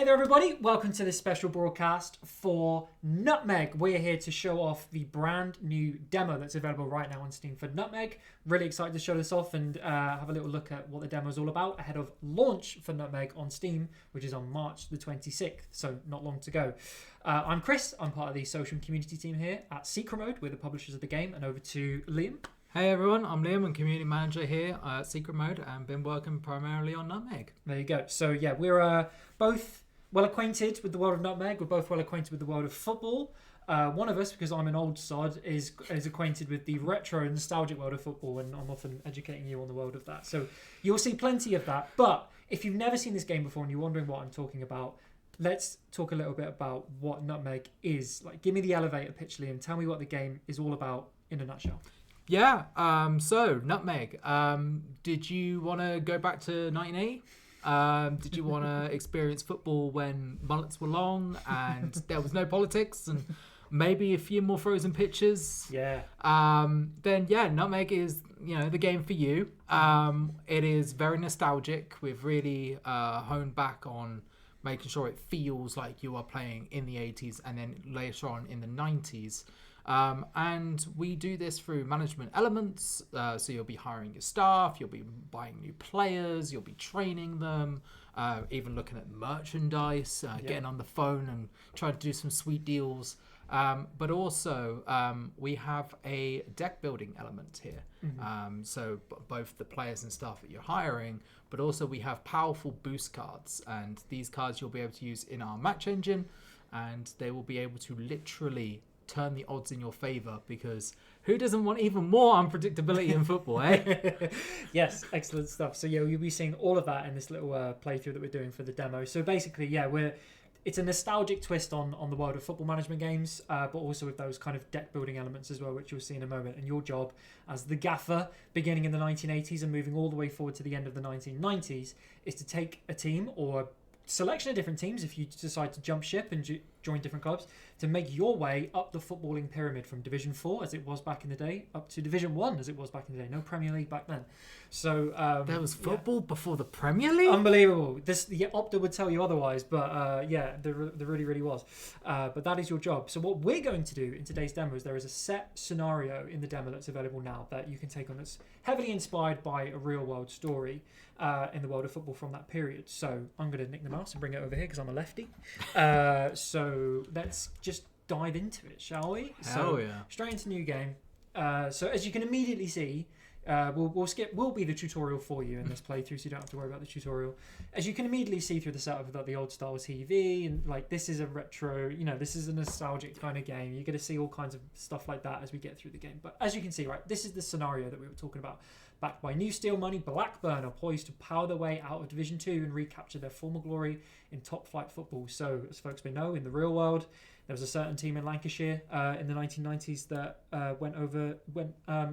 Hey there everybody, welcome to this special broadcast for Nutmeg. We're here to show off the brand new demo that's available right now on Steam for Nutmeg. Really excited to show this off and have a little look at what the demo is all about ahead of launch for Nutmeg on Steam, which is on March the 26th, so not long to go. I'm Chris, I'm part of the social and community team here at Secret Mode. We're the publishers of the game, and over to Liam. Hey everyone, I'm Liam, I'm community manager here at Secret Mode and been working primarily on Nutmeg. There you go. So yeah, we're both well acquainted with the world of Nutmeg. We're both well acquainted with the world of football. One of us, because I'm an old sod, is acquainted with the retro and nostalgic world of football, and I'm often educating you on the world of that. So you'll see plenty of that. But if you've never seen this game before and you're wondering what I'm talking about, let's talk a little bit about what Nutmeg is. Like, give me the elevator pitch, Liam. Tell me what the game is all about in a nutshell. Yeah, so Nutmeg, did you want to go back to 1980? Did you want to experience football when mullets were long and there was no politics and maybe a few more frozen pitches? Yeah. Then yeah, Nutmeg is, the game for you. It is very nostalgic. We've really honed back on making sure it feels like you are playing in the 80s and then later on in the 90s. And we do this through management elements. So you'll be hiring your staff, you'll be buying new players, you'll be training them, even looking at merchandise, getting on the phone and trying to do some sweet deals. But also we have a deck building element here. Mm-hmm. So both the players and staff that you're hiring, but also we have powerful boost cards, and these cards you'll be able to use in our match engine, and they will be able to literally turn the odds in your favor, because who doesn't want even more unpredictability in football, eh? Yes, excellent stuff. So yeah, you'll be seeing all of that in this little playthrough that we're doing for the demo. So basically, yeah, it's a nostalgic twist on the world of football management games, but also with those kind of deck building elements as well, which you'll see in a moment. And your job as the gaffer, beginning in the 1980s and moving all the way forward to the end of the 1990s, is to take a team or a selection of different teams, if you decide to jump ship and join different clubs, to make your way up the footballing pyramid from Division 4, as it was back in the day, up to Division 1, as it was back in the day. No Premier League back then. So there was football before the Premier League? Unbelievable. Opta would tell you otherwise, but there really, really was. But that is your job. So what we're going to do in today's demo is there is a set scenario in the demo that's available now that you can take on, that's heavily inspired by a real-world story in the world of football from that period. So I'm going to nick the mouse and bring it over here because I'm a lefty. So let's just dive into it, shall we? Hell yeah. Straight into new game. So as you can immediately see, we'll be the tutorial for you in this playthrough, so you don't have to worry about the tutorial. As you can immediately see through the setup of the old style TV, and like this is a retro, this is a nostalgic kind of game. You're going to see all kinds of stuff like that as we get through the game. But as you can see, right, this is the scenario that we were talking about. Backed by new steel money, Blackburn are poised to power their way out of Division 2 and recapture their former glory in top flight football. So, as folks may know, in the real world, there was a certain team in Lancashire in the 1990s that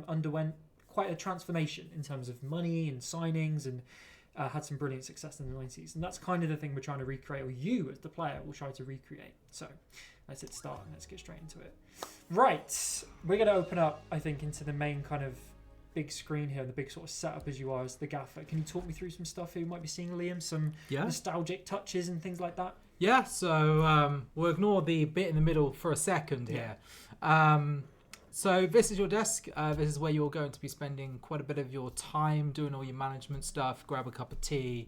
underwent quite a transformation in terms of money and signings, and had some brilliant success in the 90s. And that's kind of the thing we're trying to recreate, or you as the player will try to recreate. So let's hit start and let's get straight into it. Right, we're going to open up, I think, into the main kind of big screen here, the big sort of setup as you are as the gaffer. Can you talk me through some stuff here? You might be seeing, Liam, some nostalgic touches and things like that. Yeah, so we'll ignore the bit in the middle for a second here. So this is your desk. This is where you're going to be spending quite a bit of your time doing all your management stuff. Grab a cup of tea,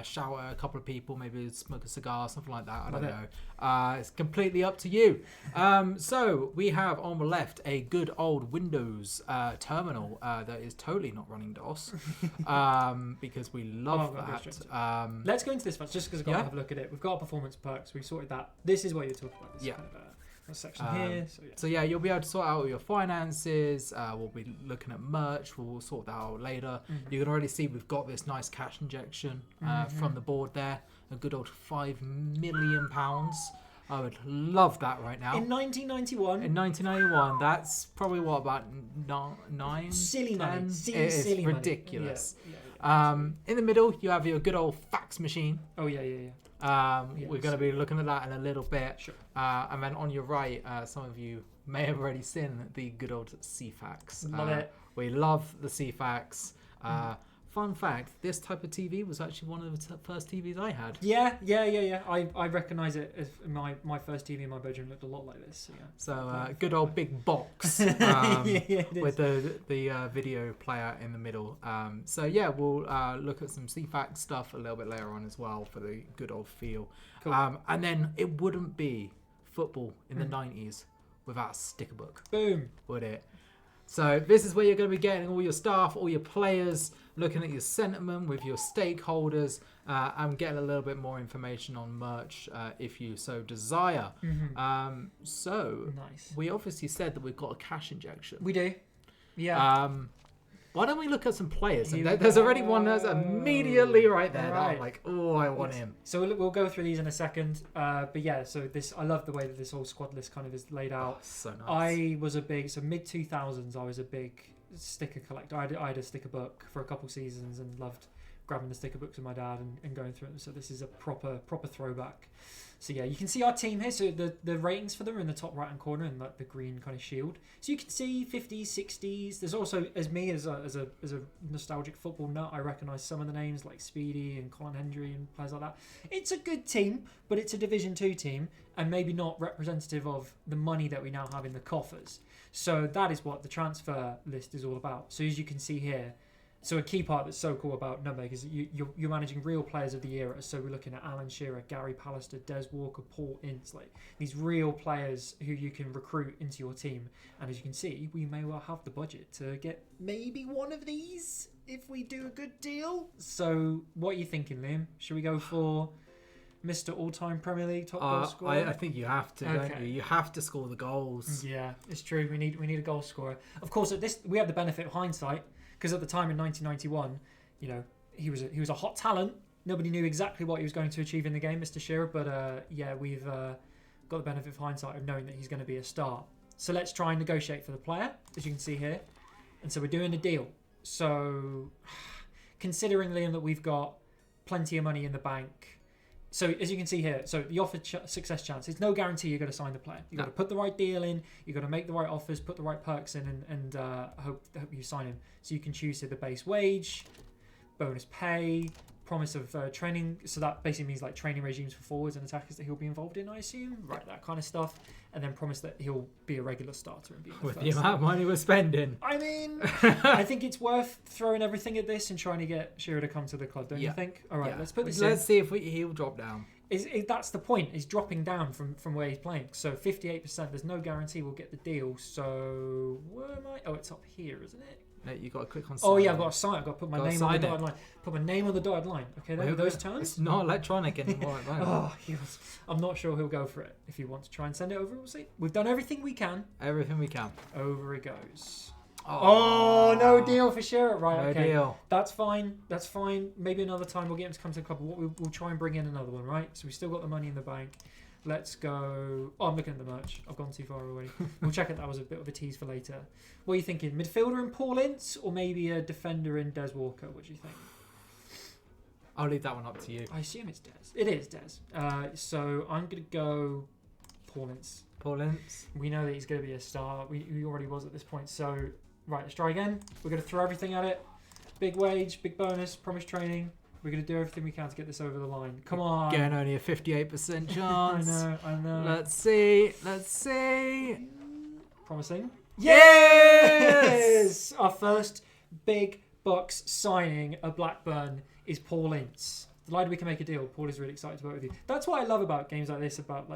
shower a couple of people, maybe smoke a cigar, something like that. I don't know. It's completely up to you. So we have on the left a good old Windows terminal that is totally not running DOS, because we love that. Let's go into this first, just because I've got to have a look at it. We've got our performance perks. We've sorted that. This is what you're talking about. This kind of a section here. So you'll be able to sort out your finances. We'll be looking at merch. We'll sort that out later. Mm-hmm. You can already see we've got this nice cash injection from the board there. A good old £5 million. I would love that right now. In 1991. In 1991, that's probably what, about nine? Silly 10? money. It's silly ridiculous. Money. In the middle, you have your good old fax machine. Oh yeah. We're going to be looking at that in a little bit. Sure. And then on your right, some of you may have already seen the good old CFAX. Love it. We love the CFAX. fun fact, this type of TV was actually one of the first TVs I had. Yeah. I recognise it as my first TV in my bedroom looked a lot like this. So good old big box with the video player in the middle. So yeah, we'll look at some CFAX stuff a little bit later on as well for the good old feel. Cool. And then it wouldn't be football in the 90s without a sticker book. Boom. Would it? So this is where you're going to be getting all your staff, all your players, looking at your sentiment with your stakeholders, and getting a little bit more information on merch if you so desire. So Nice. we obviously said that we've got a cash injection. We do. Yeah. Why don't we look at some players? And Here we there's go. already one that's immediately right there. That I'm Right. like, oh, I want him. So we'll go through these in a second. But yeah, so I love the way that this whole squad list kind of is laid out. Oh, so nice. I was mid 2000s. I was a big sticker collector. I had a sticker book for a couple seasons and loved grabbing the sticker books with my dad and going through them. So this is a proper throwback. So yeah, you can see our team here. So the ratings for them are in the top right hand corner in like the green kind of shield. So you can see 50s, 60s. There's also, as a nostalgic football nut, I recognise some of the names like Speedy and Colin Hendry and players like that. It's a good team, but it's a Division 2 team and maybe not representative of the money that we now have in the coffers. So that is what the transfer list is all about. So as you can see here, so a key part that's so cool about Nutmeg is that you're managing real players of the era. So we're looking at Alan Shearer, Gary Pallister, Des Walker, Paul Ince, like these real players who you can recruit into your team. And as you can see, we may well have the budget to get maybe one of these if we do a good deal. So what are you thinking, Liam? Should we go for Mr. All-Time Premier League top goal scorer? I think you have to, don't you? You have to score the goals. Yeah, it's true. We need a goal scorer. Of course, at this we have the benefit of hindsight. Because at the time in 1991, he was a hot talent. Nobody knew exactly what he was going to achieve in the game, Mr. Shearer. But yeah, we've got the benefit of hindsight of knowing that he's going to be a star. So let's try and negotiate for the player, as you can see here. And so we're doing a deal. So considering, Liam, that we've got plenty of money in the bank. So as you can see here, so the offered success chance, it's no guarantee you're going to sign the player. You've got to put the right deal in, you've got to make the right offers, put the right perks in, and hope you sign him. So you can choose here the base wage, bonus pay, promise of training. So that basically means like training regimes for forwards and attackers that he'll be involved in, I assume. Right, that kind of stuff. And then promise that he'll be a regular starter and be with the amount of money we're spending. I mean, I think it's worth throwing everything at this and trying to get Shearer to come to the club, don't you think? All right, let's put this in. Let's see if he'll drop down. That's the point. He's dropping down from where he's playing. So 58%. There's no guarantee we'll get the deal. So where am I? Oh, it's up here, isn't it? No, you got to click on sign. Oh yeah, I've got to sign. I've got to put my name on the dotted line. Put my name on the dotted line. Okay, there those terms. It's not electronic anymore. I'm not sure he'll go for it. If you want to try and send it over, we'll see. We've done everything we can. Everything we can. Over it goes. Oh, no deal for Shearer. Right, no okay. Deal. That's fine. Maybe another time we'll get him to come to the club. We'll try and bring in another one, right? So we've still got the money in the bank. Let's go. Oh, I'm looking at the merch. I've gone too far already. We'll check it. That was a bit of a tease for later. What are you thinking? Midfielder in Paul Ince or maybe a defender in Des Walker? What do you think? I'll leave that one up to you. I assume it's Des. It is Des. So I'm going to go Paul Ince. Paul Ince. We know that he's going to be a star. He already was at this point. So, right, let's try again. We're going to throw everything at it. Big wage, big bonus, promise training. We're going to do everything we can to get this over the line. Come on. Getting only a 58% chance. I know. Let's see. Promising. Yes! Our first big bucks signing of Blackburn is Paul Ince. Delighted we can make a deal. Paul is really excited to work with you. That's what I love about games like this, about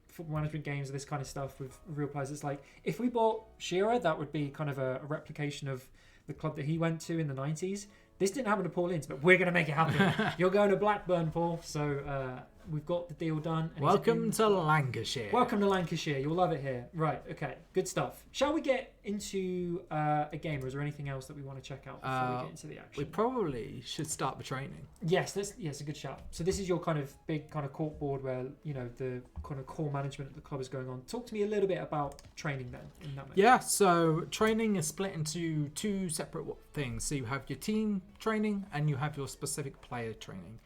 football management games, this kind of stuff with real players. It's like, if we bought Shearer, that would be kind of a replication of the club that he went to in the 90s. This didn't happen to Paul Ince, but we're going to make it happen. You're going to Blackburn, Paul. So we've got the deal done. And welcome to Lancashire. Welcome to Lancashire. You'll love it here. Right, okay. Good stuff. Shall we get into a game, or is there anything else that we want to check out before we get into the action? We probably should start the training. Yes, a good shout. So this is your kind of big kind of cork board where, the kind of core management of the club is going on. Talk to me a little bit about training then in that way. Yeah, so training is split into two separate things. So you have your team training and you have your specific player training.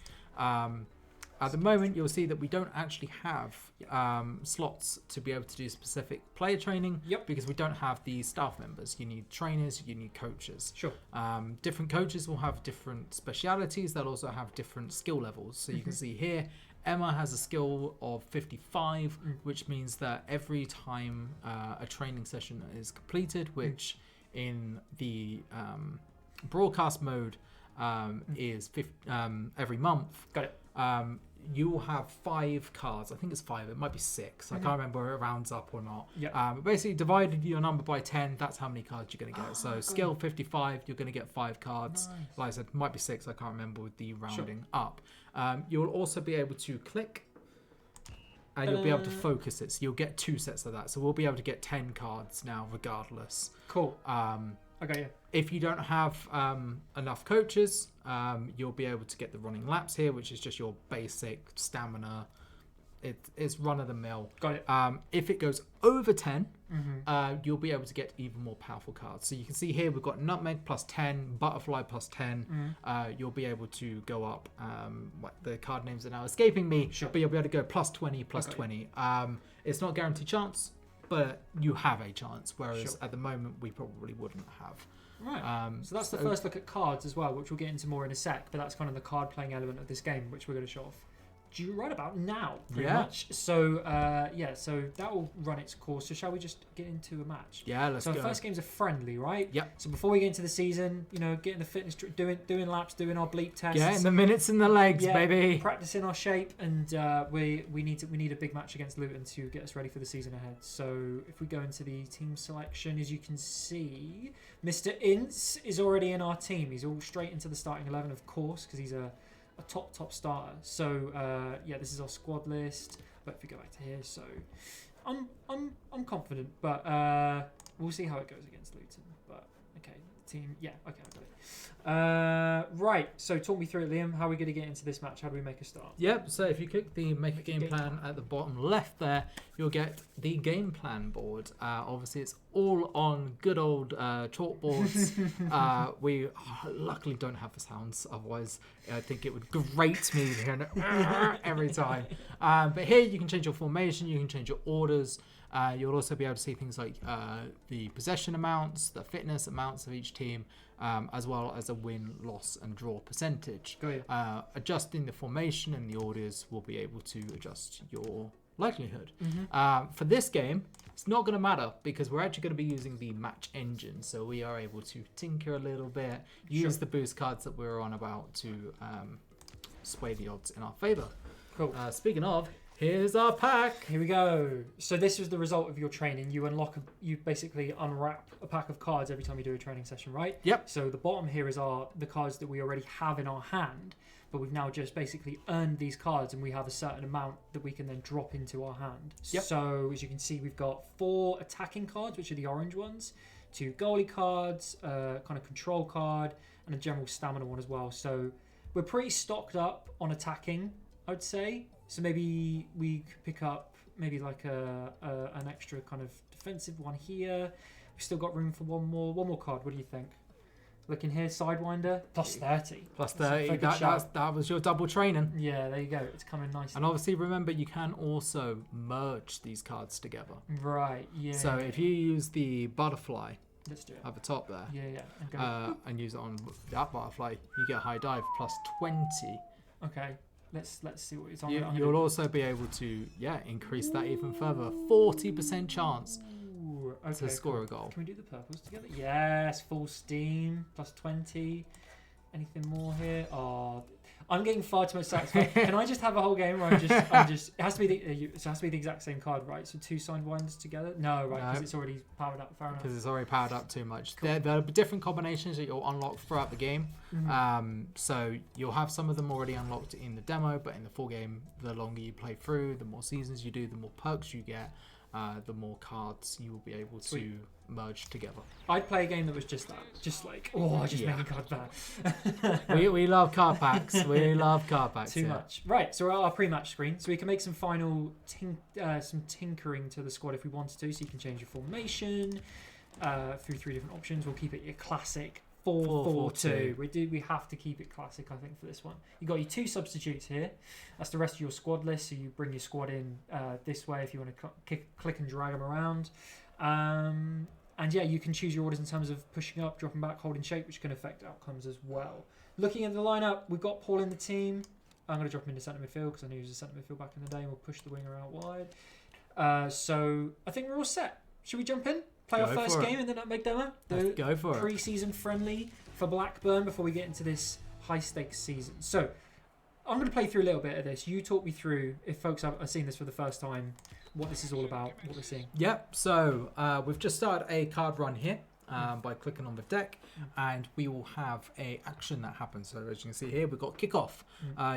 At the moment, you'll see that we don't actually have slots to be able to do specific player training because we don't have the staff members. You need trainers, you need coaches. Sure. Different coaches will have different specialities. They'll also have different skill levels. So you can see here, Emma has a skill of 55, which means that every time a training session is completed, which in the broadcast mode is every month. Got it. You will have 5 cards. I think it's 5. It might be 6. I can't remember if it rounds up or not. Yeah. Basically, divided your number by 10. That's how many cards you're going to get. So skill 55, you're going to get 5 cards. Nice. Like I said, might be 6. I can't remember with the rounding up. You'll also be able to click. And you'll be able to focus it. So you'll get 2 sets of that. So we'll be able to get 10 cards now, regardless. Cool. Okay, yeah. If you don't have enough coaches, you'll be able to get the running laps here, which is just your basic stamina. It's run-of-the-mill. Got it. If it goes over 10, you'll be able to get even more powerful cards. So you can see here we've got Nutmeg plus 10, Butterfly plus 10. You'll be able to go up. The card names are now escaping me, but you'll be able to go plus 20, plus 20. It's not guaranteed chance, but you have a chance, whereas at the moment we probably wouldn't have. Right. So that's the first look at cards as well, which we'll get into more in a sec, but that's kind of the card playing element of this game, which we're going to show off right about now, pretty much. So, so that will run its course. So shall we just get into a match? Yeah, let's go. So the first game's a friendly, right? Yep. So before we get into the season, getting the fitness, doing laps, doing our bleep tests. Getting the minutes in the legs, baby. Practicing our shape, and we need a big match against Luton to get us ready for the season ahead. So if we go into the team selection, as you can see, Mr. Ince is already in our team. He's all straight into the starting 11, of course, because he's a top starter. So this is our squad list. But if we go back to here, so I'm confident, but we'll see how it goes against Luton. But okay, team, okay, I got it. Right, so talk me through it, Liam. How are we going to get into this match? How do we make a start? Yep, so if you click the make a game plan at the bottom left there, you'll get the game plan board. Obviously, it's all on good old chalkboards. We luckily don't have the sounds, otherwise I think it would grate me every time. But here you can change your formation, you can change your orders. You'll also be able to see things like the possession amounts, the fitness amounts of each team, as well as a win, loss, and draw percentage. Adjusting the formation and the orders will be able to adjust your likelihood. For this game, it's not going to matter because we're actually going to be using the match engine, so we are able to tinker a little bit, use the boost cards that we were on about to sway the odds in our favour. Cool. Speaking of, here's our pack. Here we go. So this was the result of your training. You basically unwrap a pack of cards every time you do a training session, right? Yep. So the bottom here is the cards that we already have in our hand, but we've now just basically earned these cards and we have a certain amount that we can then drop into our hand. Yep. So as you can see, we've got 4 attacking cards, which are the orange ones, 2 goalie cards, kind of control card, and a general stamina one as well. So we're pretty stocked up on attacking, I'd say. So maybe we could pick up like an extra kind of defensive one here. We've still got room for one more card. What do you think? Looking here, Sidewinder, plus 30. Plus 30, that was your double training. Yeah, there you go. It's coming nicely. And obviously, remember, you can also merge these cards together. Right, yeah. So if you use the butterfly let's do it. at the top there, and use it on that butterfly, you get high dive plus 20. Okay. Let's see what it's on. You'll also be able to increase that even further. 40% chance to score a goal. Can we do the purples together? Yes, full steam, plus 20. Anything more here? Oh, I'm getting far too much satisfied. Can I just have a whole game where I'm just it has to be the exact same card, right? So 2 Sidewinders together? No, right, because it's already powered up. Fair enough. Because it's already powered up too much. Cool. There are different combinations that you'll unlock throughout the game. So you'll have some of them already unlocked in the demo, but in the full game, the longer you play through, the more seasons you do, the more perks you get, the more cards you will be able to merge together. I'd play a game that was just that. Just like, making cards bad. we love card packs. We love card packs. Too much. Right, so we're at our pre-match screen. So we can make some final some tinkering to the squad if we wanted to. So you can change your formation through 3 different options. We'll keep it your classic 4-4-2. We have to keep it classic, I think, for this one. You got your 2 substitutes here. That's the rest of your squad list. So you bring your squad in this way if you want to click and drag them around. And yeah, you can choose your orders in terms of pushing up, dropping back, holding shape, which can affect outcomes as well. Looking at the lineup, we've got Paul in the team. I'm going to drop him into centre midfield because I knew he was a centre midfield back in the day, and we'll push the winger out wide. So I think we're all set. Should we jump in? Play our first game in the Nutmeg demo? Let's go for it. Pre-season friendly for Blackburn before we get into this high-stakes season. So I'm going to play through a little bit of this. You talk me through, if folks are seeing this for the first time, what this is all about, what we're seeing. Yep, so we've just started a card run here by clicking on the deck, and we will have a action that happens. So as you can see here, we've got kickoff.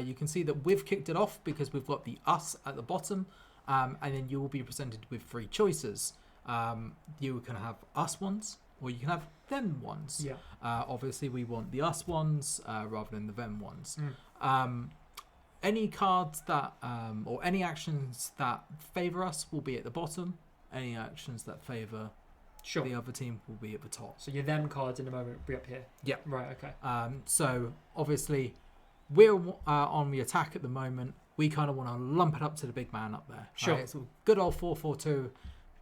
You can see that we've kicked it off because we've got the us at the bottom, and then you will be presented with 3 choices. You can have us ones, or you can have them ones. Yeah. Obviously, we want the us ones rather than the them ones. Any cards that, or any actions that favour us will be at the bottom. Any actions that favour the other team will be at the top. So your them cards in a moment will be up here. Yeah. Right, okay. So obviously, we're on the attack at the moment. We kind of want to lump it up to the big man up there. Sure. Right? So good old 4-4-2.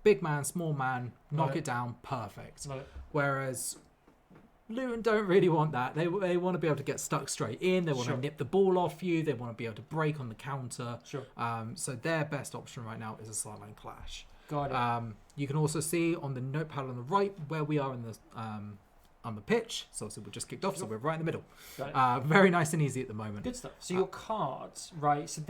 Big man, small man, knock it down, perfect. Love it. Whereas Luton don't really want that. They want to be able to get stuck straight in. They want to nip the ball off you. They want to be able to break on the counter. Sure. So their best option right now is a sideline clash. Got it. You can also see on the notepad on the right where we are in the on the pitch. So obviously we just kicked off, so we're right in the middle. Very nice and easy at the moment. Good stuff. So your cards, right? So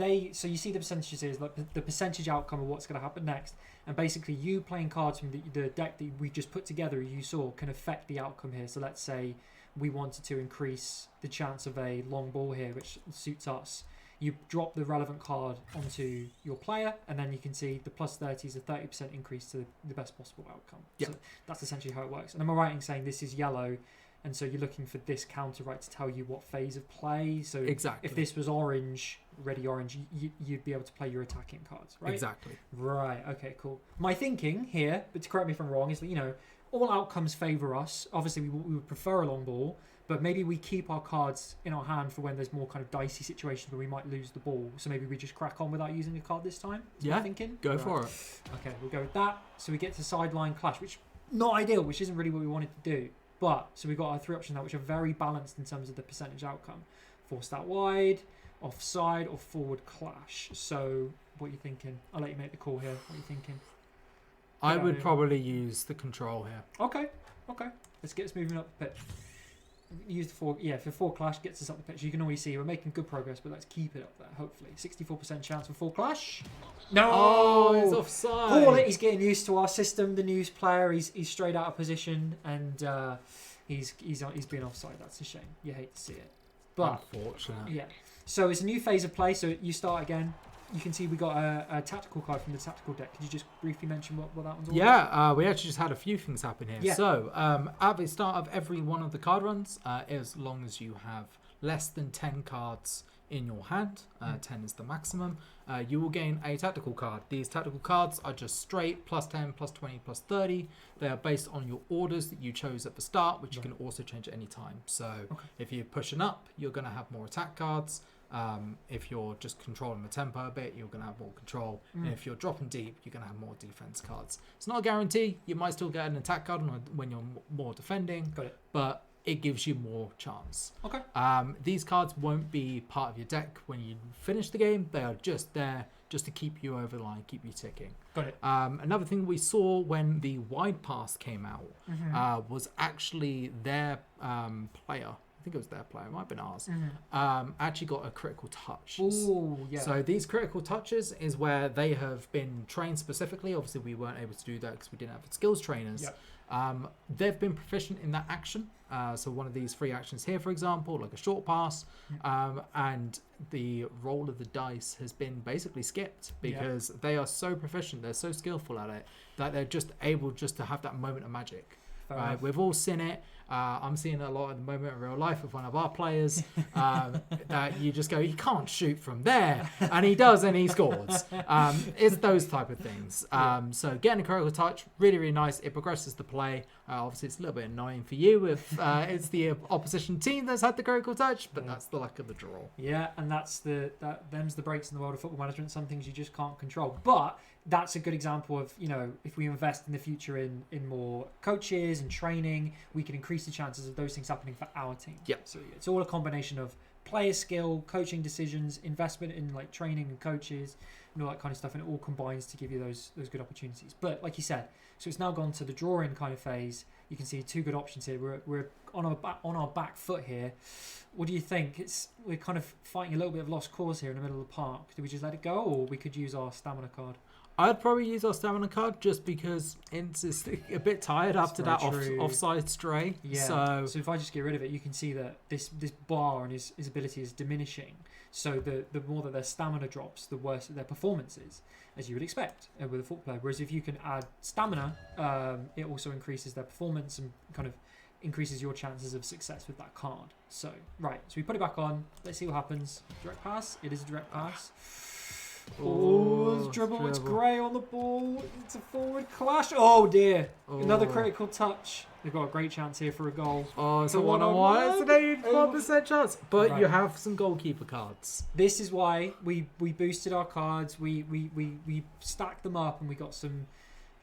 you see the percentages here, is like the percentage outcome of what's going to happen next, and basically you playing cards from the deck that we just put together, you saw, can affect the outcome here. So let's say we wanted to increase the chance of a long ball here, which suits us. You drop the relevant card onto your player, and then you can see the plus 30 is a 30% increase to the best possible outcome. Yep. So that's essentially how it works. And am I right in saying this is yellow, and so you're looking for this counter, right, to tell you what phase of play? So exactly. If this was orange, ready orange, you'd be able to play your attacking cards, right? Exactly. Right, okay, cool. My thinking here, but to correct me if I'm wrong, is that, all outcomes favour us. Obviously, we would prefer a long ball, but maybe we keep our cards in our hand for when there's more kind of dicey situations where we might lose the ball. So maybe we just crack on without using a card this time. Is what I'm thinking. Go for it. Okay, we'll go with that. So we get to sideline clash, which not ideal, which isn't really what we wanted to do. But so we've got our 3 options now, which are very balanced in terms of the percentage outcome: forced out wide, offside, or forward clash. So what are you thinking? I'll let you make the call here. What are you thinking? I would probably use the control here. Okay. Let's get us moving up the pitch. Use the 4, for 4 clash gets us up the pitch. You can always see we're making good progress, but let's keep it up there, hopefully. 64% chance for 4 clash. No! Oh, he's offside. Paul, he's getting used to our system, the news player. He's straight out of position, and he's been offside. That's a shame. You hate to see it. But unfortunate. Yeah. So it's a new phase of play, so you start again. You can see we got a tactical card from the tactical deck. Could you just briefly mention what that one's all about? We actually just had a few things happen here. Yeah. So at the start of every one of the card runs, as long as you have less than 10 cards in your hand, 10 is the maximum, you will gain a tactical card. These tactical cards are just straight plus 10, plus 20, plus 30. They are based on your orders that you chose at the start, which you can also change at any time. So if you're pushing up, you're going to have more attack cards. If you're just controlling the tempo a bit, you're going to have more control. And if you're dropping deep, you're going to have more defense cards. It's not a guarantee. You might still get an attack card when you're more defending. Got it. But it gives you more chance. Okay. These cards won't be part of your deck when you finish the game. They are just there just to keep you over the line, keep you ticking. Got it. Another thing we saw when the wide pass came out was actually their player. I think it was their player, it might have been ours, actually got a critical touch. Ooh, yeah. So these critical touches is where they have been trained specifically. Obviously, we weren't able to do that because we didn't have skills trainers. Yep. They've been proficient in that action. So one of these 3 actions here, for example, like a short pass, and the roll of the dice has been basically skipped because they are so proficient, they're so skillful at it, that they're just able just to have that moment of magic. Right, we've all seen it. I'm seeing a lot at the moment in real life with one of our players that you just go, he can't shoot from there, and he does, and he scores. It's those type of things. So getting a critical touch, really, really nice. It progresses the play. Obviously, it's a little bit annoying for you if it's the opposition team that's had the critical touch, but that's the luck of the draw. Yeah, and them's the breaks in the world of football management. Some things you just can't control. But that's a good example of, if we invest in the future in more coaches and training, we can increase the chances of those things happening for our team. Yeah. So it's all a combination of player skill, coaching decisions, investment in like training and coaches, and all that kind of stuff, and it all combines to give you those good opportunities. But like you said, so it's now gone to the drawing kind of phase. You can see two good options here. We're on our back foot here. What do you think? We're kind of fighting a little bit of lost cause here in the middle of the park. Do we just let it go, or we could use our stamina card? I'd probably use our stamina card just because it's just a bit tired after that offside stray. Yeah. So if I just get rid of it, you can see that this bar and his ability is diminishing. So the more that their stamina drops, the worse their performance is, as you would expect with a football player. Whereas if you can add stamina, it also increases their performance and kind of increases your chances of success with that card. So we put it back on. Let's see what happens. Direct pass. It is a direct pass. It's dribble. It's Gray on the ball. It's a forward clash. Oh dear. Another critical touch. They've got a great chance here for a goal. Oh, it's a one-on-one. It's an 84% chance. But you have some goalkeeper cards. This is why we boosted our cards. We stacked them up and we got some.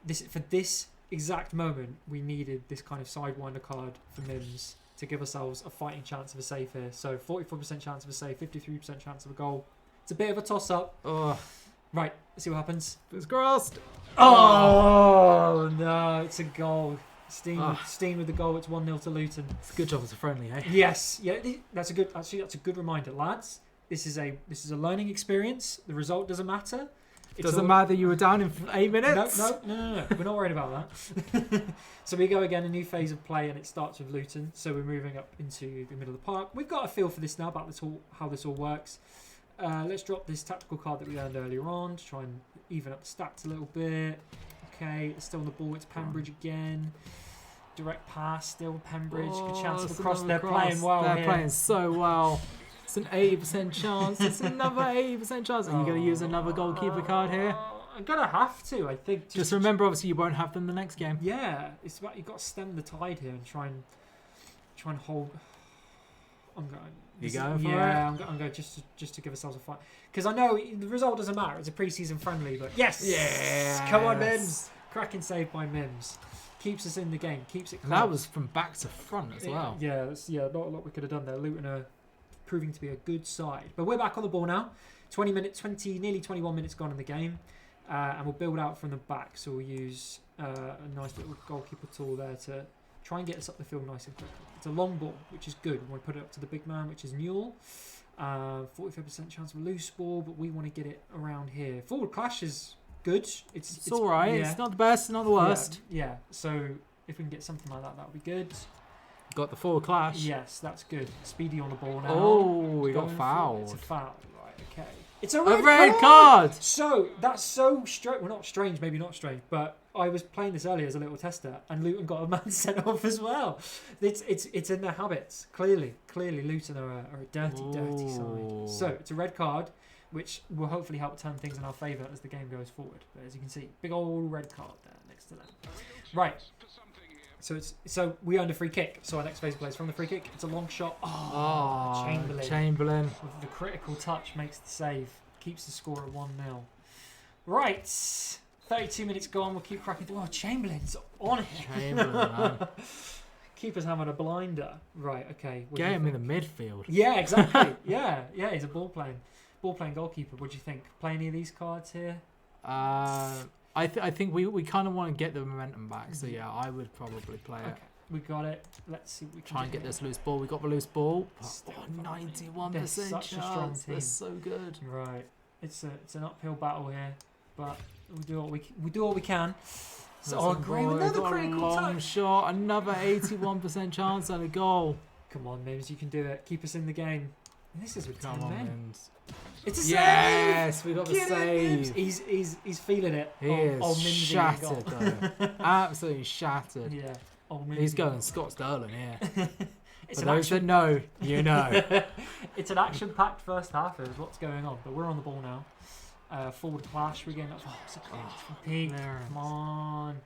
For this exact moment, we needed this kind of sidewinder card for Mims to give ourselves a fighting chance of a save here. So 44% chance of a save, 53% chance of a goal. It's a bit of a toss-up. Right, let's see what happens. It's crossed. Oh, no, it's a goal. Steen with the goal. It's 1-0 to Luton. It's a good job. It's a friendly, eh? Yes, yeah. That's a good reminder, lads. This is a learning experience. The result doesn't matter. Doesn't matter. You were down in 8 minutes. No. We're not worried about that. So we go again, a new phase of play, and it starts with Luton. So we're moving up into the middle of the park. We've got a feel for this now about how this all works. Let's drop this tactical card that we earned earlier on to try and even up the stats a little bit. Okay, it's still on the ball. It's Pembridge again. Direct pass, still Pembridge. Good chance of a cross. They're playing well. They're playing so well. It's an 80% chance. It's another 80% chance. Are you going to use another goalkeeper card here? I'm going to have to, I think. Just remember, obviously, you won't have them the next game. Yeah, it's about you've got to stem the tide here and try and hold. I'm going. You going for it? Yeah, I'm going just to give ourselves a fight. Because I know the result doesn't matter. It's a preseason friendly, but yes! Come on, Mims! Cracking save by Mims. Keeps us in the game. Keeps it close. And that was from back to front as well. Yeah, not a lot we could have done there. Luton are proving to be a good side. But we're back on the ball now. Nearly 21 minutes gone in the game. And we'll build out from the back. So we'll use a nice little goalkeeper tool there to try and get us up the field nice and quickly. It's a long ball, which is good. We want to put it up to the big man, which is Newell. 45% chance of a loose ball, but we want to get it around here. Forward clash is good. It's all right. Yeah. It's not the best, not the worst. Yeah. So if we can get something like that, that would be good. Got the forward clash. Yes, that's good. Speedy on the ball now. Oh, we got fouled. It's a foul. Right, okay. It's a red card. So that's so strange. Well, not strange, maybe not strange, but I was playing this earlier as a little tester, and Luton got a man sent off as well. It's in their habits. Clearly, Luton are a dirty side. So it's a red card, which will hopefully help turn things in our favour as the game goes forward. But as you can see, big old red card there next to them. Right. So we earned a free kick. So our next phase plays from the free kick. It's a long shot. Chamberlain with the critical touch makes the save. Keeps the score at 1-0. Right. 32 minutes gone. We'll keep cracking through. Oh, Chamberlain's on it. Chamberlain. Keeper's having a blinder. Right. Okay. Get him in the midfield. Yeah. Exactly. yeah. He's a ball playing goalkeeper. What do you think? Play any of these cards here? I think we kind of want to get the momentum back. So yeah, I would probably play it. We got it. Let's see what we can try and get this loose ball. We got the loose ball. 91% chance. A strong team. They're so good. Right. It's an uphill battle here, but we do what we can. So Gray with another critical long shot. Another 81% chance at a goal. Come on, Mims, you can do it. Keep us in the game. And this is with 10 men. Mims. It's a save! Yes, we got the save. He's feeling it. He is shattered though. Absolutely shattered. Yeah. Old He's Minty. going Scott Sterling here. It's For an those that action. know, you know. It's an action-packed first half. Is what's going on, but we're on the ball now. Forward clash. We're getting. Oh, it's a peak. Come on.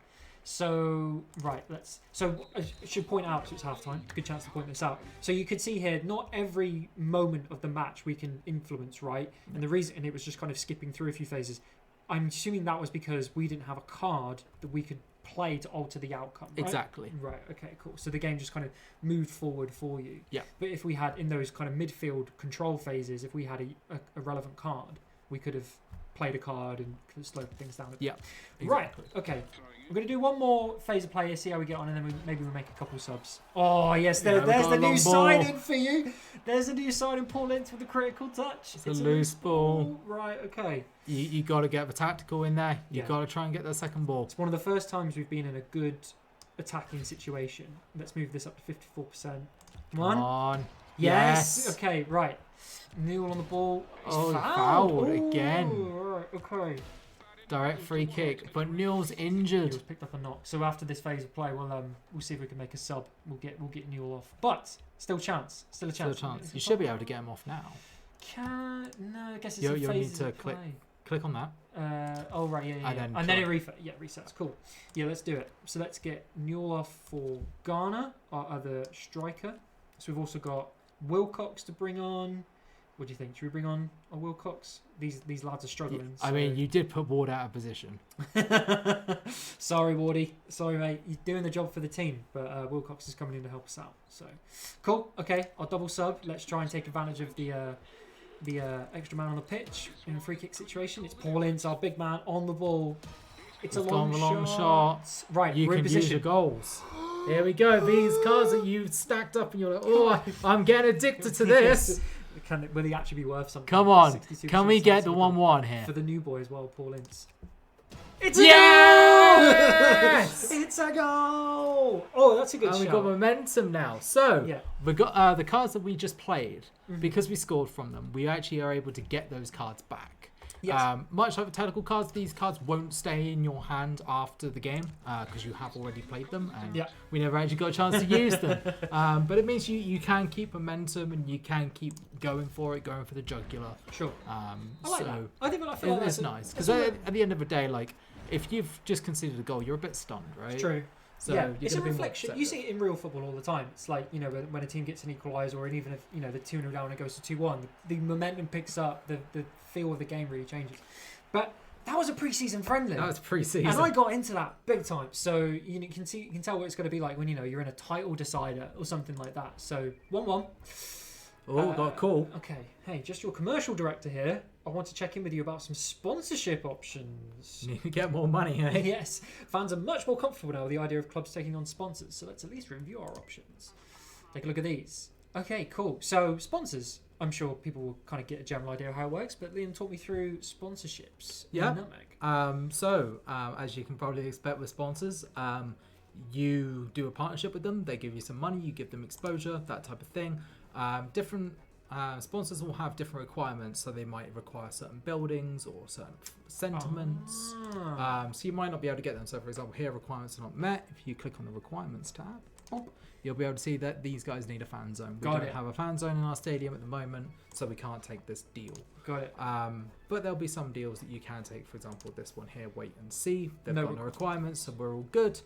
So right, So I should point out, so it's halftime. Good chance to point this out. So you can see here, not every moment of the match we can influence, right? And the reason, and it was just kind of skipping through a few phases. I'm assuming that was because we didn't have a card that we could play to alter the outcome. Right? Exactly. Right. Okay. Cool. So the game just kind of moved forward for you. Yeah. But if we had in those kind of midfield control phases, if we had a relevant card, we could have played a card and could have slowed things down a bit. Yeah. Exactly. Right. Okay. We're going to do one more phase of play here, see how we get on, and then maybe we'll make a couple of subs. Oh, yes, there's the new sign-in for you. There's a new sign-in, Paul Ince with the critical touch. It's a loose ball. Right, okay. You got to get the tactical in there. You Yeah. got to try and get that second ball. It's one of the first times we've been in a good attacking situation. Let's move this up to 54%. Come on. Yes. Okay, right. Newell on the ball. He's fouled again. Right, okay. Direct free kick, but Newell's injured. Newell's picked up a knock. So after this phase of play, we'll see if we can make a sub. We'll get Newell off, but still a chance. Still a chance. You should be able to get him off now. No, I guess it's You'll need to click on that. Right, yeah. And then it resets. Cool. Yeah, let's do it. So let's get Newell off for Garner, our other striker. So we've also got Wilcox to bring on. What do you think? Should we bring on a Wilcox? These lads are struggling. I mean, you did put Ward out of position. Sorry, Wardy. Sorry, mate. You're doing the job for the team, but Wilcox is coming in to help us out. So, cool. Okay, I'll double sub. Let's try and take advantage of the extra man on the pitch in a free kick situation. It's Paul Ince, our big man, on the ball. It's a long shot. Right, you we're in can position. use your goals. Here we go. These cards that you've stacked up, and you're like, oh, I'm getting addicted to this. Will he actually be worth something? Come on. Can we get the 1-1 here? For the new boy as well, Paul Ince. It's a yes! It's a goal! Oh, that's a good shot. We've got momentum now. So, yeah. we got the cards that we just played, because we scored from them, we actually are able to get those cards back. Yes. Much like the tactical cards, these cards won't stay in your hand after the game because you have already played them and we never actually got a chance to use them. But it means you can keep momentum and you can keep going for the jugular. Sure. I like that. I think it's nice because at the end of the day, like if you've just conceded a goal, you're a bit stunned, right? It's true. So yeah, it's a reflection. You see it in real football all the time. It's like, when a team gets an equaliser, or even if, they're 2-0 down and it goes to 2-1, the momentum picks up, the feel of the game really changes. But that was a pre-season friendly. That was pre-season. And I got into that big time. So you can tell what it's going to be like when, you're in a title decider or something like that. So 1-1. Oh, got a call. Okay. Hey, just your commercial director here. I want to check in with you about some sponsorship options. You need to get more money, eh? Yes. Fans are much more comfortable now with the idea of clubs taking on sponsors. So let's at least review our options. Take a look at these. Okay, cool. So sponsors. I'm sure people will kind of get a general idea of how it works, but Liam, talk me through sponsorships. Yeah. Nutmeg. As you can probably expect with sponsors, you do a partnership with them. They give you some money, you give them exposure, that type of thing. Different sponsors will have different requirements, so they might require certain buildings or certain sentiments. So you might not be able to get them. So, for example, here requirements are not met. If you click on the requirements tab, you'll be able to see that these guys need a fan zone. We don't have a fan zone in our stadium at the moment, so we can't take this deal. Got it. But there'll be some deals that you can take. For example, this one here, wait and see. They've got no requirements, so we're all good.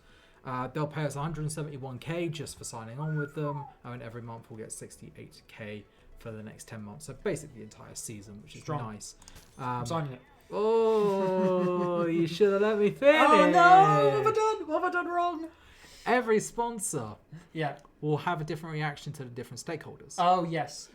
They'll pay us 171k just for signing on with them, and every month we'll get 68k for the next 10 months. So basically the entire season, which is nice. I'm signing it. Oh, you should have let me finish. Oh no! What have I done wrong? Every sponsor will have a different reaction to the different stakeholders. Oh, yes.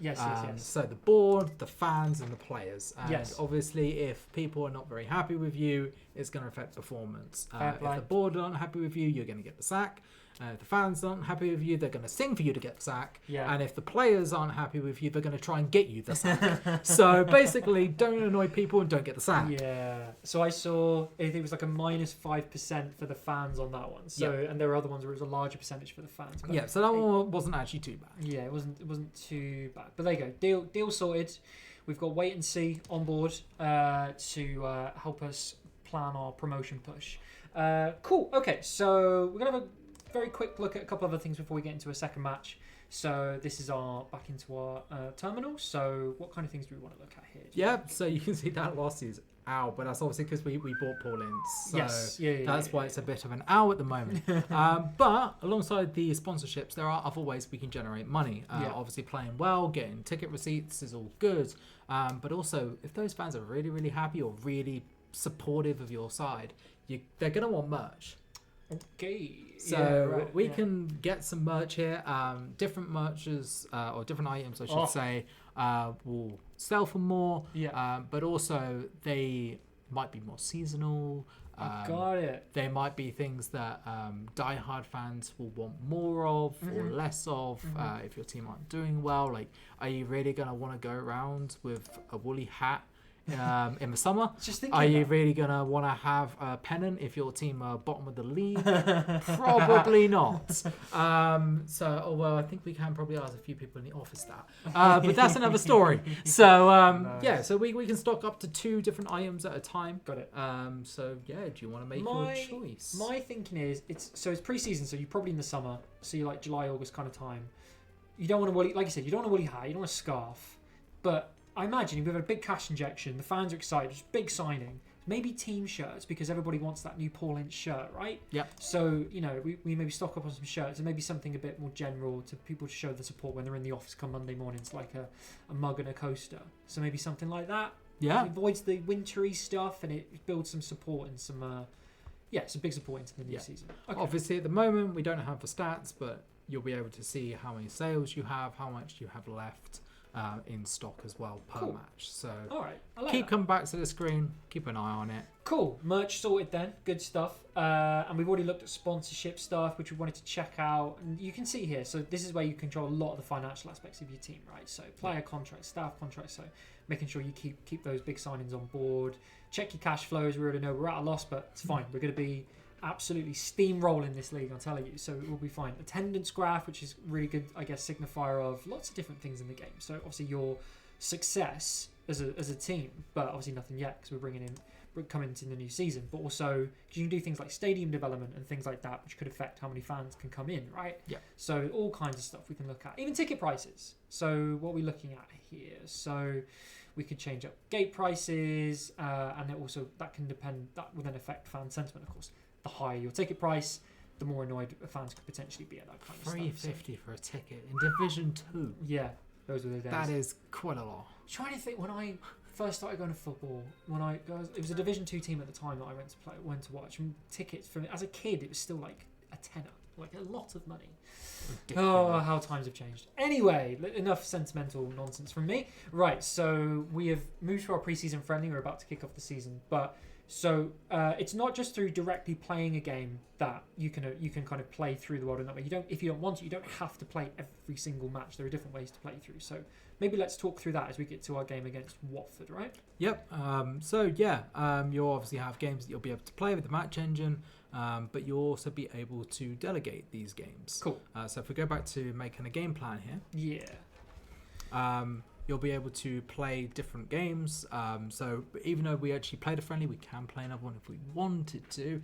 So the board, the fans, and the players. And obviously, if people are not very happy with you, it's going to affect performance. If the board aren't happy with you, you're going to get the sack. If the fans aren't happy with you, they're going to sing for you to get the sack. Yeah. And if the players aren't happy with you, they're going to try and get you the sack. So basically, don't annoy people and don't get the sack. Yeah. So I saw, I think it was like a -5% for the fans on that one. So and there were other ones where it was a larger percentage for the fans. But so that one wasn't actually too bad. Yeah, it wasn't too bad. But there you go. Deal sorted. We've got Wait and See on board to help us plan our promotion push. Cool. Okay, so we're going to have a very quick look at a couple of other things before we get into a second match. So this is back into our terminal. So what kind of things do we want to look at here? Yeah, so you can see that loss is ow, but that's obviously because we bought Paul Ince. So yes, that's why it's a bit of an ow at the moment. But alongside the sponsorships, there are other ways we can generate money. Obviously playing well, getting ticket receipts is all good. But also, if those fans are really, really happy or really supportive of your side, they're going to want merch. Okay. So we can get some merch here. Different merches or different items, I should say, will sell for more. Yeah. But also they might be more seasonal. Got it. They might be things that diehard fans will want more of or less of. If your team aren't doing well, like, are you really gonna want to go around with a woolly hat? In the summer, are you really going to want to have a pennant if your team are bottom of the league? Probably not. Although I think we can probably ask a few people in the office that. But that's another story. So, nice. So we can stock up to 2 different items at a time. Got it. Do you want to make your choice? My thinking is, it's pre-season, so you're probably in the summer, so you're like July, August kind of time. You don't want a woolly, like you said, you don't want a woolly hat, you don't want a scarf, but I imagine we've had a big cash injection. The fans are excited. It's a big signing. Maybe team shirts because everybody wants that new Paul Ince shirt, right? Yeah. So, we maybe stock up on some shirts and maybe something a bit more general to people to show the support when they're in the office come Monday mornings, like a mug and a coaster. So maybe something like that. Yeah. It avoids the wintry stuff and it builds some support and some big support into the new season. Okay. Obviously, at the moment, we don't have the stats, but you'll be able to see how many sales you have, how much you have left. In stock as well per match. So all right, keep coming back to the screen, keep an eye on it. Cool. Merch sorted then. Good stuff. And we've already looked at sponsorship stuff, which we wanted to check out. And you can see here, so this is where you control a lot of the financial aspects of your team, right? So player contracts, staff contracts, so making sure you keep those big signings on board. Check your cash flows. We already know we're at a loss, but it's fine. We're going to be absolutely steamrolling this league, I'm telling you, so it will be fine. Attendance graph, which is really good, I guess, signifier of lots of different things in the game. So obviously your success as a team, but obviously nothing yet because we're coming into the new season, but also you can do things like stadium development and things like that, which could affect how many fans can come in, right? Yeah. So all kinds of stuff we can look at, even ticket prices. So what are we looking at here? So we could change up gate prices, and that will then affect fan sentiment, of course. The higher your ticket price, the more annoyed fans could potentially be at that kind of stuff. $3.50 for a ticket in Division 2. Yeah, those were the days. That is quite a lot. I'm trying to think when I first started going to football. It was a Division 2 team at the time that I went to watch. And tickets as a kid, it was still like a tenner, like a lot of money. Ridiculous. Oh, how times have changed. Anyway, enough sentimental nonsense from me. Right, so we have moved to our pre-season friendly. We're about to kick off the season, but. So it's not just through directly playing a game that you can kind of play through the world in that way. If you don't want to, you don't have to play every single match. There are different ways to play through. So maybe let's talk through that as we get to our game against Watford, right? Yep. You'll obviously have games that you'll be able to play with the match engine, but you'll also be able to delegate these games. Cool. So if we go back to making a game plan here. Yeah. You'll be able to play different games. So even though we actually played a friendly, we can play another one if we wanted to.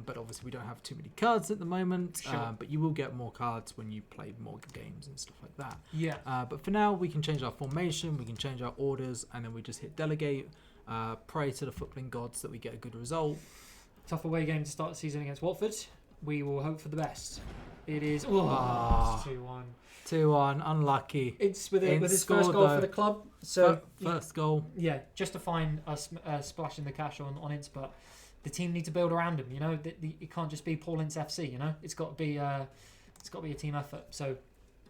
But obviously we don't have too many cards at the moment. Sure. But you will get more cards when you play more games and stuff like that. Yeah. But for now, we can change our formation, we can change our orders, and then we just hit delegate, pray to the footballing gods that we get a good result. Tough away game to start the season against Watford. We will hope for the best. It is 2-1. 2-1, unlucky. It's with his first goal for the club. So first goal. Yeah, justifying us splashing the cash on Ince, but the team need to build around him. It can't just be Paul Ince FC. It's got to be a team effort. So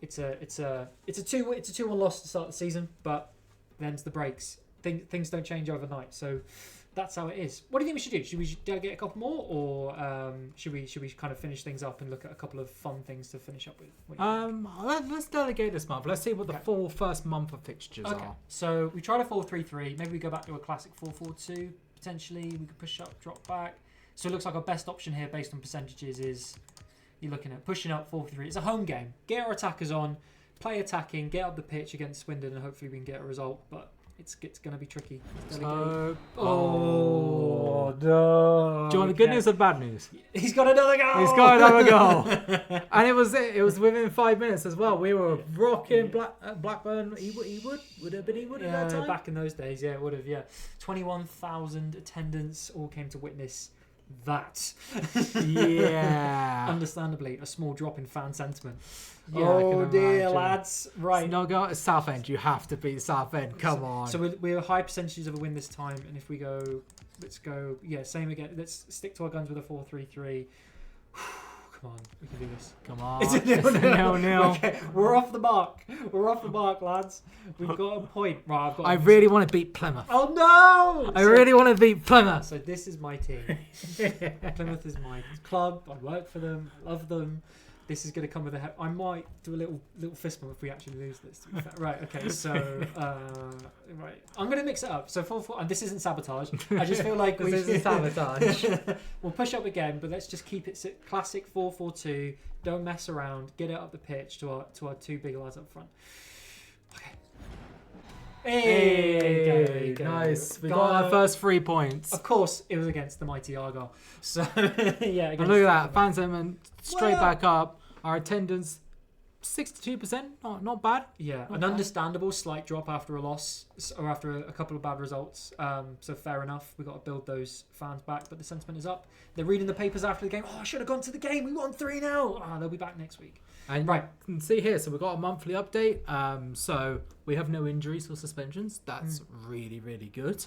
it's a 2-1 loss to start the season, but them's the breaks. Things don't change overnight. So that's how it is. What do you think we should do? Should we delegate a couple more, or should we kind of finish things up and look at a couple of fun things to finish up with? Let's delegate this month. Let's see what the full first month of fixtures are. So we tried a 4-3-3. Maybe we go back to a classic 4-4-2. Potentially, we could push up, drop back. So it looks like our best option here, based on percentages, is you're looking at pushing up 4-3. It's a home game. Get our attackers on, play attacking, get up the pitch against Swindon, and hopefully we can get a result. But it's going to be tricky. So, no. Do you want the good news or the bad news? He's got another goal. He's got another goal. And it was within 5 minutes as well. We were rocking Blackburn. Ewood? Would it have been Ewood at that time? Back in those days, yeah, it would have, yeah. 21,000 attendants all came to witness that. Yeah. Understandably, a small drop in fan sentiment. Yeah, I can dear, imagine. lads. Right. No, go to Southend. You have to beat Southend. Come on. So we're high percentages of a win this time, and if we go, let's go, same again. Let's stick to our guns with a 4-3-3. Come on, we can do this. Come on. It's a 0-0. 0-0. Okay, we're off the mark. We're off the mark, lads. We've got a point. Right, I really want to beat Plymouth. Oh no! I really want to beat Plymouth. So this is my team. Plymouth is my club. I work for them. I love them. This is going to come with a. I might do a little fist bump if we actually lose this. To be fair. Right. Okay. So right, I'm going to mix it up. So 4-4. And this isn't sabotage. I just feel like This isn't sabotage. We'll push up again, but let's just keep it classic 4-4-2. Don't mess around. Get it up the pitch to our two big lads up front. Okay. Hey, there you go. Nice. We got our first 3 points. Of course, it was against the mighty Argyle. So yeah. And look at that. Fan sentiment straight back up. Our attendance 62%. Not bad. Yeah, Not an bad. understandable slight drop after a loss or after a couple of bad results. So fair enough. We've got to build those fans back, but the sentiment is up. They're reading the papers after the game. Oh, I should have gone to the game. We won 3-0. Oh, they'll be back next week. And Right. you can see here, so we've got a monthly update. So we have no injuries or suspensions. That's really, really good.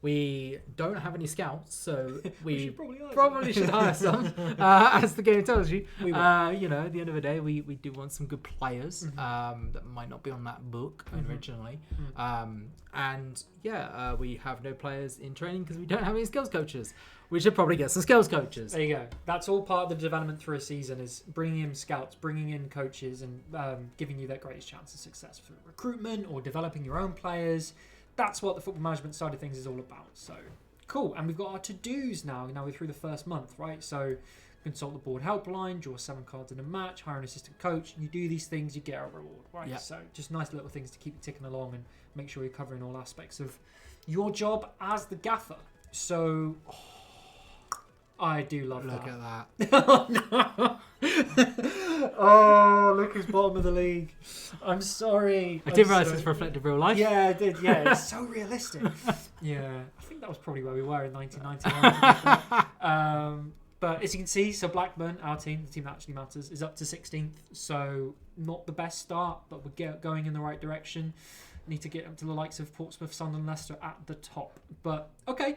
We don't have any scouts, so we should probably hire probably should hire some. As the game tells you, We will. at the end of the day, we do want some good players that might not be on that book originally. We have no players in training because we don't have any skills coaches. We should probably get some skills coaches. There you go. That's all part of the development through a season, is bringing in scouts, bringing in coaches, and giving you that greatest chance of success through recruitment or developing your own players. That's what the football management side of things is all about. So cool. And we've got our to-dos now. Now we're through the first month, right? So consult the board helpline, draw 7 cards in a match, hire an assistant coach. You do these things, you get a reward, right? Yep. So just nice little things to keep you ticking along and make sure you're covering all aspects of your job as the gaffer. So I do love Look that. at that. Oh no! Oh, look who's bottom of the league. I'm sorry. I didn't realise this reflected real life. Yeah, I did. Yeah, it's so realistic. Yeah, I think that was probably where we were in 1999. But as you can see, so Blackburn, our team, the team that actually matters, is up to 16th. So not the best start, but we're going in the right direction. Need to get up to the likes of Portsmouth, Sunderland, Leicester at the top. But okay.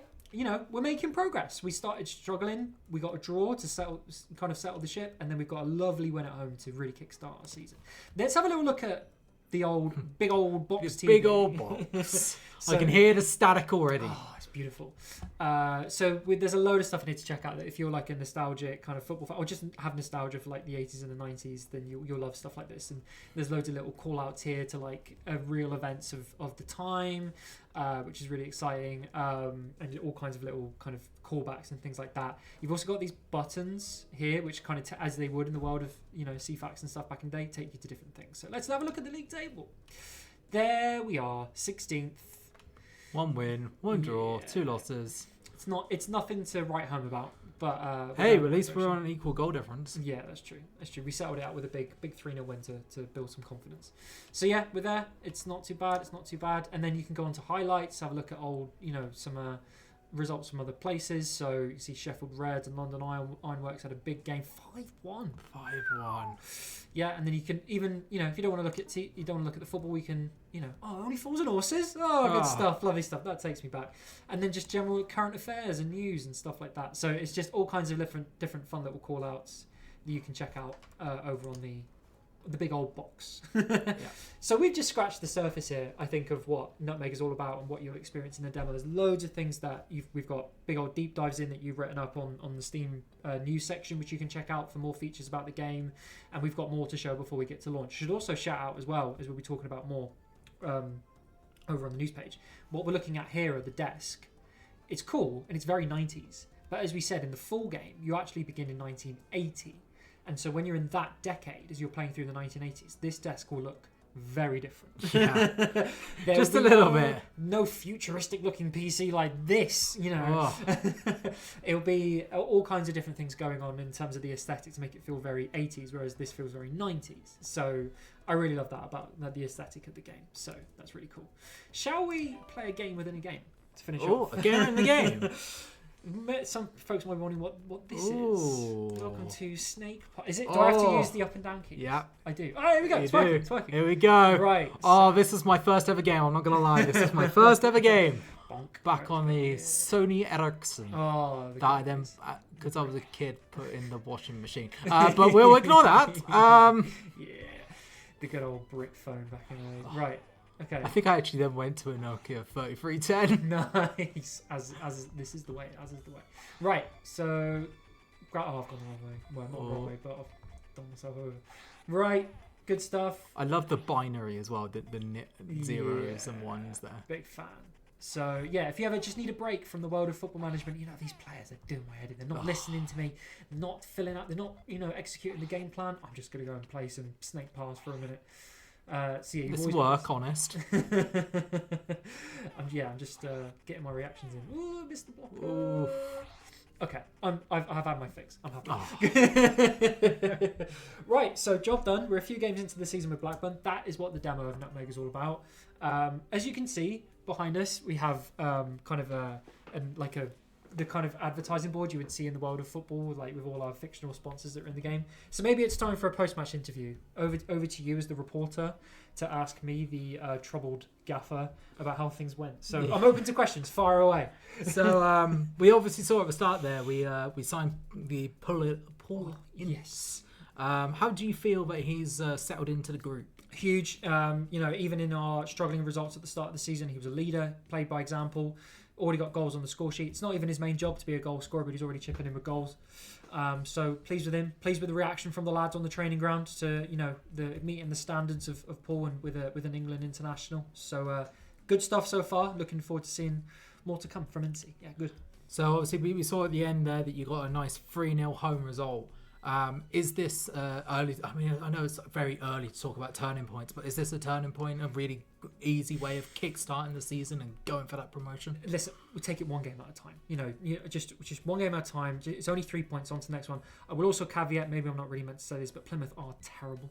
We're making progress. We started struggling. We got a draw to settle the ship, and then we've got a lovely win at home to really kickstart our season. Let's have a little look at the big old box TV. Big old box. So- I can hear the static already. Oh, it's beautiful. There's a load of stuff I need to check out. That if you're like a nostalgic kind of football fan, or just have nostalgia for like the 80s and the 90s, then you'll love stuff like this. And there's loads of little call outs here to like real events of the time, which is really exciting. And all kinds of little kind of callbacks and things like that. You've also got these buttons here, which kind of, as they would in the world of CFAX and stuff back in the day, take you to different things. So let's have a look at the league table. There we are, 16th. 1 win, 1 draw, 2 losses. It's nothing to write home about, but Hey, at least we're on an equal goal difference. Yeah, that's true. We settled it out with a big 3-0 win to build some confidence. So yeah, we're there. It's not too bad. And then you can go on to highlights, have a look at old, some results from other places. So you see Sheffield Reds and London Ironworks had a big game, 5-1. 5-1. Yeah, and then you can even, if you don't want to look at you don't want to look at the football, we can, only fools and horses. Oh, good stuff, lovely stuff. That takes me back. And then just general current affairs and news and stuff like that. So it's just all kinds of different fun little call outs that you can check out over on the big old box. Yeah. So we've just scratched the surface here, I think, of what Nutmeg is all about and what you'll experience in the demo. There's loads of things that we've got big old deep dives in that you've written up on the Steam news section, which you can check out for more features about the game. And we've got more to show before we get to launch. Should also shout out as well, as we'll be talking about more over on the news page. What we're looking at here at the desk, it's cool and it's very 90s. But as we said, in the full game, you actually begin in 1980. And so when you're in that decade, as you're playing through the 1980s, this desk will look very different. Yeah. There Just will a be little bit. No futuristic looking PC like this, you know. Oh. It'll be all kinds of different things going on in terms of the aesthetic to make it feel very 80s, whereas this feels very 90s. So I really love that about the aesthetic of the game. So that's really cool. Shall we play a game within a game to finish off? Oh, again in the game. Some folks might be wondering what this Ooh. is. Welcome to Snake Pot. Is it? Do I have to Oh. use the up and down keys? Yeah. I do. Oh, here we go. You It's do. working. It's working. Here we go. Right. Oh, this is my first ever game. I'm not gonna lie. This is my first ever game. Bonk. Back on the Sony Ericsson. Oh, That I then, because I was a kid, put in the washing machine. But we'll ignore that. Yeah. The good old brick phone back in the day. Right. Okay. I think I actually then went to a Nokia 3310. Nice. As this is the way. As is the way. Right. So, I've gone the wrong way. Well, not the wrong way, but I've done myself over. Right. Good stuff. I love the binary as well. The zeros and ones there. Big fan. So yeah, if you ever just need a break from the world of football management, you know these players are doing my head in. They're not listening to me. They're not filling out. They're not executing the game plan. I'm just gonna go and play some Snake Pass for a minute. So yeah, This work, honest. I'm just getting my reactions in. Ooh, Mr. Blocker. Ooh. Okay, I've had my fix. I'm happy. Oh. Right, so job done. We're a few games into the season with Blackburn. That is what the demo of Nutmeg is all about. As you can see behind us, we have kind of the kind of advertising board you would see in the world of football, like with all our fictional sponsors that are in the game. So maybe it's time for a post-match interview. Over to you as the reporter to ask me, the troubled gaffer, about how things went. So I'm open to questions. Fire away. So we obviously saw at the start there. We signed the Paul. Yes. How do you feel that he's settled into the group? Huge. Even in our struggling results at the start of the season, he was a leader, played by example. Already got goals on the score sheet. It's not even his main job to be a goal scorer, but he's already chipping in with goals. So pleased with him. Pleased with the reaction from the lads on the training ground to the meeting the standards of Paul and with an England international. So good stuff so far. Looking forward to seeing more to come from Incy. Yeah, good. So obviously we saw at the end there that you got a nice 3-0 home result. Is this early? I mean, I know it's very early to talk about turning points, but is this a turning point, a really easy way of kick-starting the season and going for that promotion? Listen, we take it one game at a time. Just one game at a time. It's only 3 points on to the next one. I will also caveat, maybe I'm not really meant to say this, but Plymouth are terrible.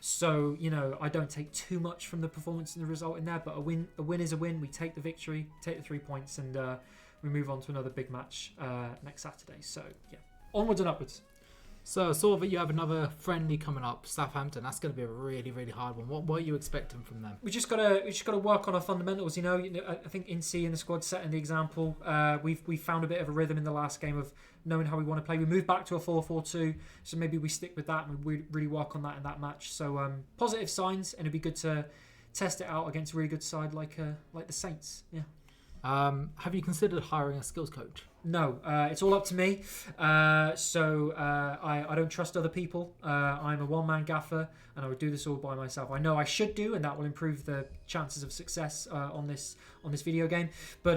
So, I don't take too much from the performance and the result in there, but a win is a win. We take the victory, take the 3 points, and we move on to another big match next Saturday. So, yeah, onwards and upwards. So I saw that you have another friendly coming up, Southampton. That's going to be a really, really hard one. What are you expecting from them? We just gotta work on our fundamentals. I think Incy and the squad setting the example. We found a bit of a rhythm in the last game of knowing how we want to play. We moved back to a 4-4-2, so maybe we stick with that and we really work on that in that match. So positive signs, and it'd be good to test it out against a really good side like the Saints. Yeah. Have you considered hiring a skills coach? No, it's all up to me. I don't trust other people. I'm a one-man gaffer, and I would do this all by myself. I know I should do, and that will improve the chances of success on this video game. But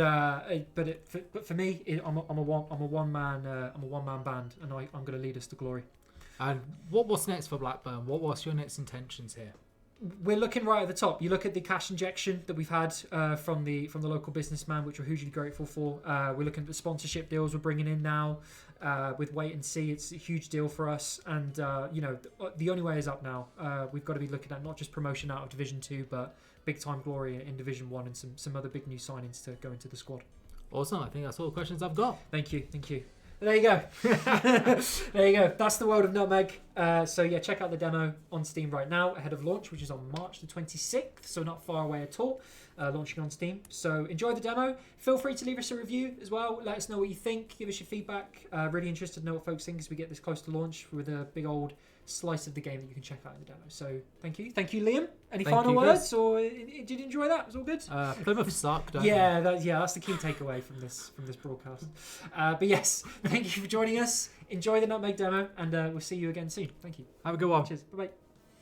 for me, I'm a one-man band, and I'm going to lead us to glory. And what's next for Blackburn? What's your next intentions here? We're looking right at the top. You look at the cash injection that we've had from the local businessman, which we're hugely grateful for. We're looking at the sponsorship deals we're bringing in now with Wait and See. It's a huge deal for us, and the only way is up now. We've got to be looking at not just promotion out of Division 2, but big time glory in Division 1 and some other big new signings to go into the squad. Awesome. I think that's all the questions I've got. Thank you. There you go. There you go. That's the world of Nutmeg. So yeah, check out the demo on Steam right now ahead of launch, which is on March the 26th. So not far away at all. Launching on Steam. So enjoy the demo. Feel free to leave us a review as well. Let us know what you think. Give us your feedback. Really interested to know what folks think as we get this close to launch with a big old slice of the game that you can check out in the demo. So thank you, Liam. Any final words, or did you enjoy that? It was all good. Plymouth suck, don't yeah, that's the key takeaway from this broadcast. But yes, thank you for joining us. Enjoy the Nutmeg demo, and we'll see you again soon. Thank you. Have a good one. Cheers. Bye bye.